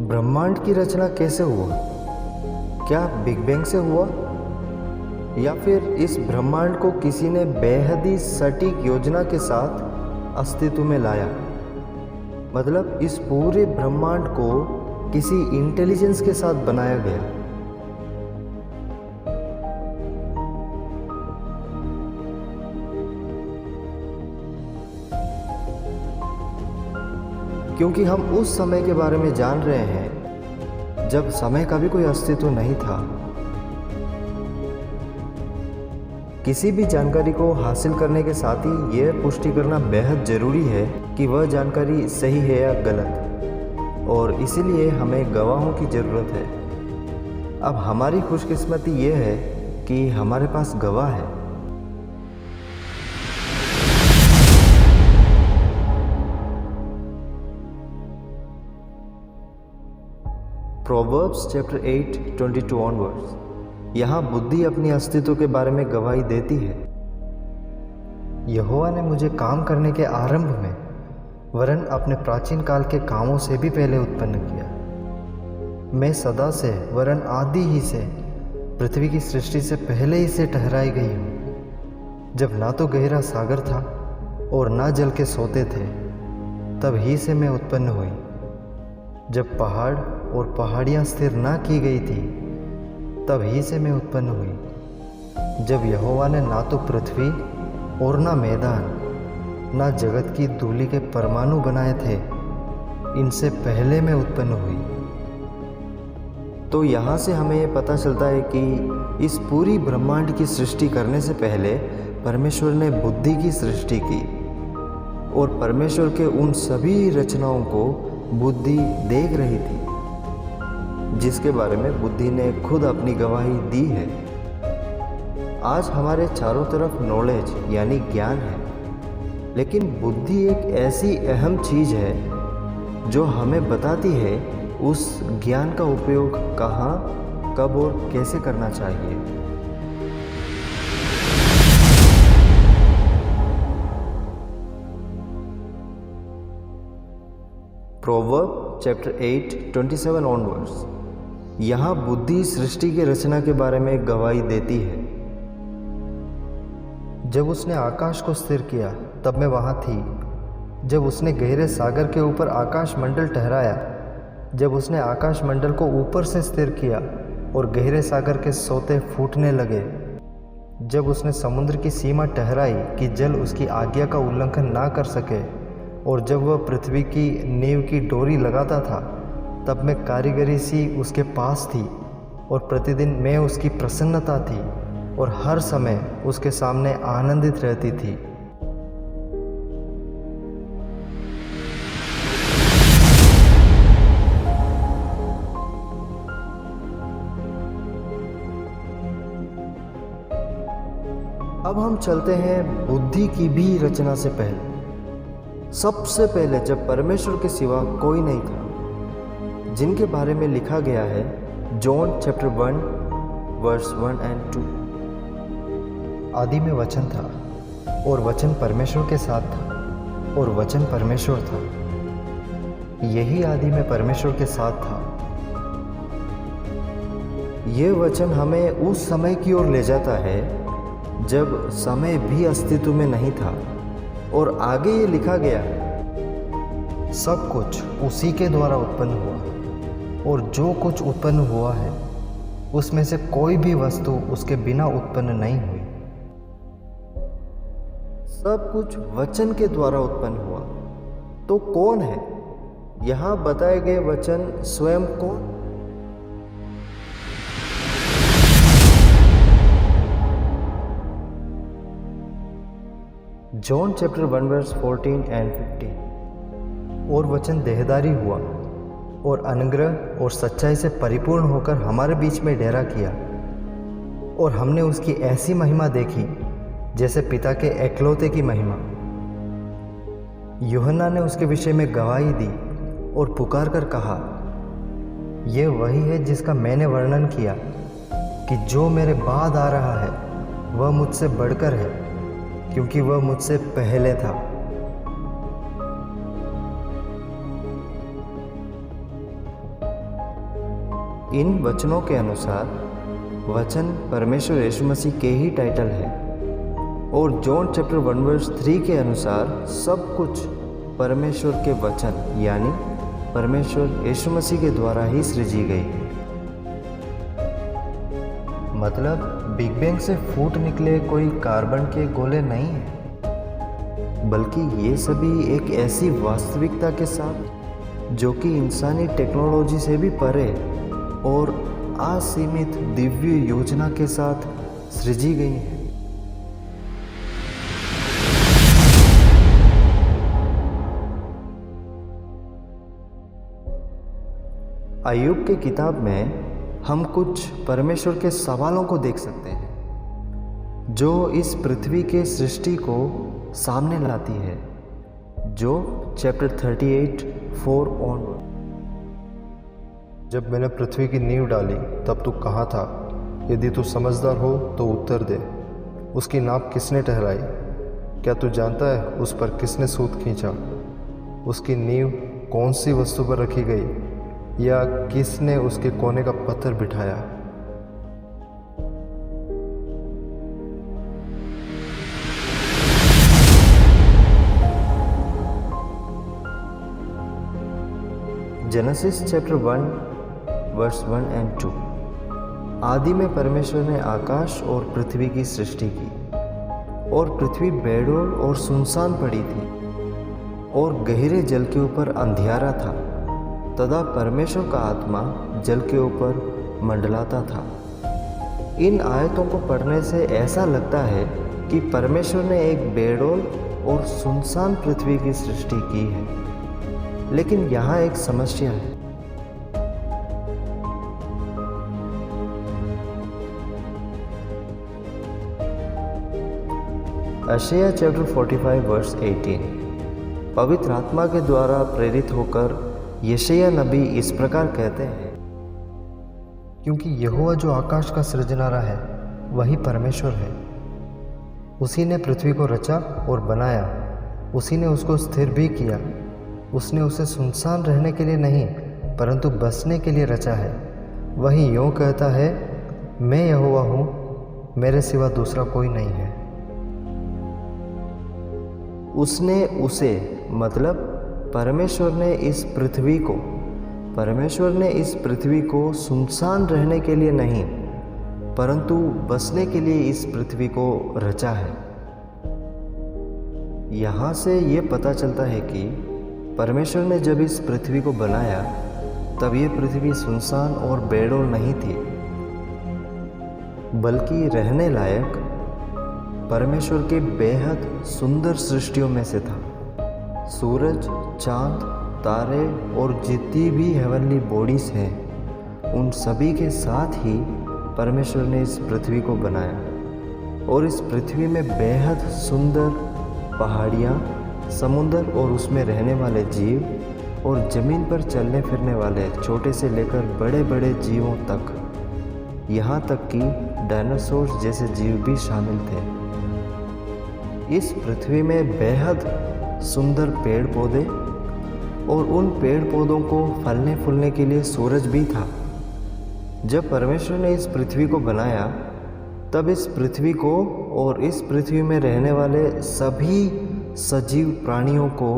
ब्रह्मांड की रचना कैसे हुआ? क्या बिग बैंग से हुआ या फिर इस ब्रह्मांड को किसी ने बेहद ही सटीक योजना के साथ अस्तित्व में लाया? मतलब इस पूरे ब्रह्मांड को किसी इंटेलिजेंस के साथ बनाया गया। क्योंकि हम उस समय के बारे में जान रहे हैं जब समय का भी कोई अस्तित्व नहीं था। किसी भी जानकारी को हासिल करने के साथ ही यह पुष्टि करना बेहद ज़रूरी है कि वह जानकारी सही है या गलत, और इसीलिए हमें गवाहों की ज़रूरत है। अब हमारी खुशकिस्मती यह है कि हमारे पास गवाह है। Proverbs chapter 8:22 onwards. यहाँ बुद्धि अपनी अस्तित्व के बारे में गवाही देती है। यहोवा ने मुझे काम करने के आरंभ में वरन अपने प्राचीन काल के कामों से भी पहले उत्पन्न किया। मैं सदा से वरन आदि ही से पृथ्वी की सृष्टि से पहले ही से ठहराई गई हूँ। जब ना तो गहरा सागर था और ना जल के सोते थे, तब ही से मैं उत्पन्न हुई। जब पहाड़ और पहाड़ियाँ स्थिर ना की गई थी, तब ही से मैं उत्पन्न हुई। जब यहोवा ने ना तो पृथ्वी और ना मैदान, ना जगत की धूलि के परमाणु बनाए थे, इनसे पहले मैं उत्पन्न हुई। तो यहाँ से हमें ये पता चलता है कि इस पूरी ब्रह्मांड की सृष्टि करने से पहले परमेश्वर ने बुद्धि की सृष्टि की, और परमेश्वर के उन सभी रचनाओं को बुद्धि देख रही थी, जिसके बारे में बुद्धि ने खुद अपनी गवाही दी है। आज हमारे चारों तरफ नॉलेज यानी ज्ञान है, लेकिन बुद्धि एक ऐसी अहम चीज़ है जो हमें बताती है उस ज्ञान का उपयोग कहाँ, कब और कैसे करना चाहिए। Proverb chapter 8:27 onwards. यहाँ बुद्धि सृष्टि की रचना के बारे में गवाही देती है। जब उसने आकाश को स्थिर किया, तब मैं वहाँ थी। जब उसने गहरे सागर के ऊपर आकाश मंडल ठहराया, जब उसने आकाश मंडल को ऊपर से स्थिर किया और गहरे सागर के सोते फूटने लगे, जब उसने समुद्र की सीमा ठहराई कि जल उसकी आज्ञा का उल्लंघन ना कर सके, और जब वह पृथ्वी की नींव की डोरी लगाता था, तब मैं कारीगरी सी उसके पास थी, और प्रतिदिन मैं उसकी प्रसन्नता थी और हर समय उसके सामने आनंदित रहती थी। अब हम चलते हैं बुद्धि की भी रचना से पहले। सबसे पहले जब परमेश्वर के सिवा कोई नहीं था, जिनके बारे में लिखा गया है जॉन चैप्टर 1 वर्स 1 और 2। आदि में वचन था, और वचन परमेश्वर के साथ था, और वचन परमेश्वर था। यही आदि में परमेश्वर के साथ था। ये वचन हमें उस समय की ओर ले जाता है जब समय भी अस्तित्व में नहीं था, और आगे ये लिखा गया, सब कुछ उसी के द्वारा उत्पन्न हुआ, और जो कुछ उत्पन्न हुआ है उसमें से कोई भी वस्तु उसके बिना उत्पन्न नहीं हुई। सब कुछ वचन के द्वारा उत्पन्न हुआ। तो कौन है? यहाँ बताए गए वचन स्वयं कौन? जॉन चैप्टर 1 वर्स 14 और 15। और वचन देहधारी हुआ और अनुग्रह और सच्चाई से परिपूर्ण होकर हमारे बीच में डेरा किया, और हमने उसकी ऐसी महिमा देखी जैसे पिता के एकलौते की महिमा। यूहन्ना ने उसके विषय में गवाही दी और पुकार कर कहा, यह वही है जिसका मैंने वर्णन किया कि जो मेरे बाद आ रहा है वह मुझसे बढ़कर है, क्योंकि वह मुझसे पहले था। इन वचनों के अनुसार वचन परमेश्वर यीशु मसीह के ही टाइटल है और जॉन चैप्टर 1 वर्स 3 के अनुसार सब कुछ परमेश्वर के वचन यानी परमेश्वर यीशु मसीह के द्वारा ही सृजी गई है। मतलब बिग बैंग से फूट निकले कोई कार्बन के गोले नहीं है, बल्कि ये सभी एक ऐसी वास्तविकता के साथ जो कि इंसानी टेक्नोलॉजी से भी परे और असीमित दिव्य योजना के साथ सृजी गई है। अय्यूब की किताब में हम कुछ परमेश्वर के सवालों को देख सकते हैं जो इस पृथ्वी के सृष्टि को सामने लाती है, जो चैप्टर 38:4 ऑन। जब मैंने पृथ्वी की नींव डाली तब तू कहाँ था? यदि तू समझदार हो तो उत्तर दे। उसकी नाप किसने ठहराई? क्या तू जानता है उस पर किसने सूत खींचा? उसकी नींव कौन सी वस्तु पर रखी गई या किसने उसके कोने का पत्थर बिठाया? Genesis chapter 1 verse 1 and 2। आदि में परमेश्वर ने आकाश और पृथ्वी की सृष्टि की और पृथ्वी बेडोल और सुनसान पड़ी थी और गहरे जल के ऊपर अंधियारा था। तथा परमेश्वर का आत्मा जल के ऊपर मंडलाता था। इन आयतों को पढ़ने से ऐसा लगता है कि परमेश्वर ने एक बेडोल और सुनसान पृथ्वी की सृष्टि की है, लेकिन यहाँ एक समस्या है। यशायाह चैप्टर 45 वर्स 18। पवित्र आत्मा के द्वारा प्रेरित होकर यशायाह नबी इस प्रकार कहते हैं, क्योंकि यहोवा जो आकाश का सृजनारा है वही परमेश्वर है। उसी ने पृथ्वी को रचा और बनाया, उसी ने उसको स्थिर भी किया। उसने उसे सुनसान रहने के लिए नहीं परंतु बसने के लिए रचा है। वही यूँ कहता है, मैं यहोवा हूँ, मेरे सिवा दूसरा कोई नहीं है। उसने उसे मतलब परमेश्वर ने इस पृथ्वी को सुनसान रहने के लिए नहीं परंतु बसने के लिए इस पृथ्वी को रचा है। यहाँ से ये पता चलता है कि परमेश्वर ने जब इस पृथ्वी को बनाया तब ये पृथ्वी सुनसान और बेडोल नहीं थी, बल्कि रहने लायक परमेश्वर के बेहद सुंदर सृष्टियों में से था। सूरज, चांद, तारे और जितनी भी हेवनली बॉडीज हैं उन सभी के साथ ही परमेश्वर ने इस पृथ्वी को बनाया और इस पृथ्वी में बेहद सुंदर पहाड़ियाँ, समुद्र और उसमें रहने वाले जीव और ज़मीन पर चलने फिरने वाले छोटे से लेकर बड़े बड़े जीवों तक, यहाँ तक कि डायनासोर्स जैसे जीव भी शामिल थे। इस पृथ्वी में बेहद सुंदर पेड़ पौधे और उन पेड़ पौधों को फलने फूलने के लिए सूरज भी था। जब परमेश्वर ने इस पृथ्वी को बनाया तब इस पृथ्वी को और इस पृथ्वी में रहने वाले सभी सजीव प्राणियों को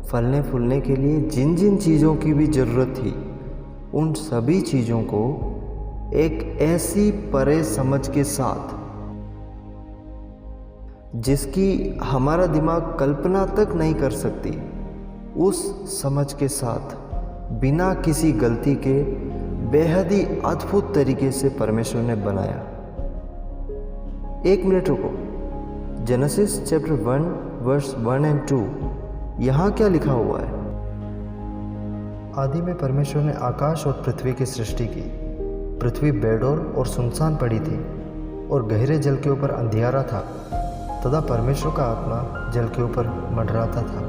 फलने फूलने के लिए जिन जिन चीज़ों की भी ज़रूरत थी उन सभी चीज़ों को एक ऐसी परे समझ के साथ जिसकी हमारा दिमाग कल्पना तक नहीं कर सकती, उस समझ के साथ बिना किसी गलती के बेहद ही अद्भुत तरीके से परमेश्वर ने बनाया। एक मिनट रुको, जेनेसिस चैप्टर 1 वर्स 1 एंड 2 यहाँ क्या लिखा हुआ है? आदि में परमेश्वर ने आकाश और पृथ्वी की सृष्टि की। पृथ्वी बेडोल और सुनसान पड़ी थी और गहरे जल के ऊपर अंधियारा था, तथा परमेश्वर का आत्मा जल के ऊपर मंडराता था।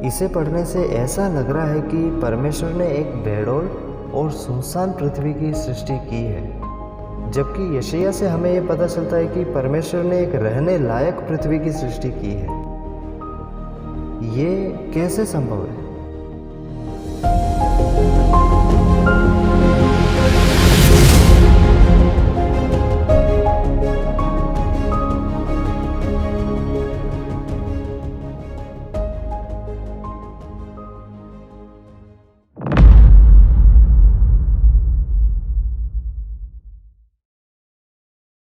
इसे पढ़ने से ऐसा लग रहा है कि परमेश्वर ने एक बेडोल और सुनसान पृथ्वी की सृष्टि की है, जबकि यशायाह से हमें यह पता चलता है कि परमेश्वर ने एक रहने लायक पृथ्वी की सृष्टि की है। ये कैसे संभव है?